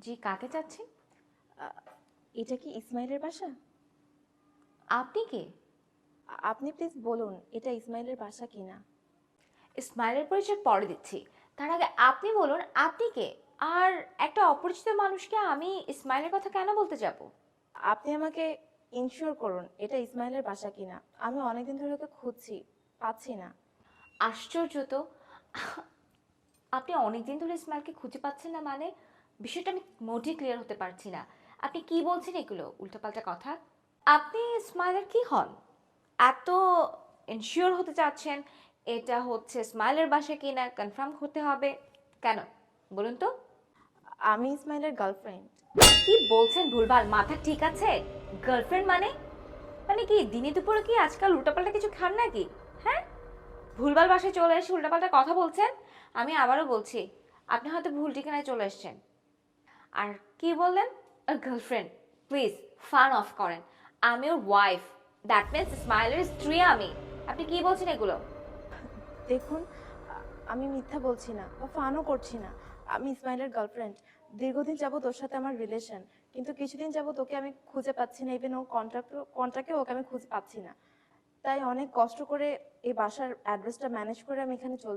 জি, কাকে চাচ্ছেন? আ এটা কি ইসমাইলের বাসা? আপনি কে? আপনি প্লিজ বলুন এটা ইসমাইলের বাসা কিনা? ইসমাইলের পরিচয় পরে দিচ্ছি। তার আগে আপনি বলুন আপনি কে? আর একটা অপরিচিত মানুষকে আমি ইসমাইলের কথা কেন বলতে যাব? আপনি আমাকে ইনশিওর করুন এটা ইসমাইলের বাসা কিনা? আমি অনেকদিন ধরে ওকে খুঁজছি, পাচ্ছি না। আশ্চর্য তো! আপনি অনেকদিন ধরে ইসমাইলকে খুঁজে পাচ্ছেন না মানে? বিষয়টা আমি মোটেই ক্লিয়ার হতে পারছি না। আপনি কি বলছেন এগুলো? উল্টোপাল্টা কথা। আপনি ইসমাইলের কি হন? এত এনশিওর হতে চাচ্ছেন এটা হচ্ছে ইসমাইলের বাসা কিনা কনফার্ম হতে হবে কেন? বলুন তো। আমি ইসমাইলের গার্লফ্রেন্ড। কি বলছেন ভুলভাল? মাথা ঠিক আছে? গার্লফ্রেন্ড মানে? মানে কি দিনে দুপুরে কি আজকাল উল্টাপাল্টা কিছু খান নাকি? হ্যাঁ, ভুলভাল বাসায় চলে এসে উল্টাপাল্টা কথা বলছেন। আমি আবারও বলছি, আপনি হয়তো ভুল ঠিকানায় চলে এসেছেন। আর কি বললেন? গার্লফ্রেন্ড। প্লিজ ফান অফ করেন। আমি ওর ওয়াইফ। দ্যাট মিনস স্মাইলের স্ত্রী আমি। আপনি কি বলছেন এগুলো? দেখুন, আমি মিথ্যা বলছি না বা ফানও করছি না। আমি ইসমাইলের গার্লফ্রেন্ড। দীর্ঘদিন যাবত ওর সাথে আমার রিলেশন। কিন্তু কিছুদিন যাবত ওকে আমি খুঁজে পাচ্ছি না। ইভেন ওর কন্ট্রাক্টেও ওকে আমি খুঁজে পাচ্ছি না। তাই অনেক কষ্ট করে এই বাসার অ্যাড্রেসটা ম্যানেজ করে আমি এখানে চলে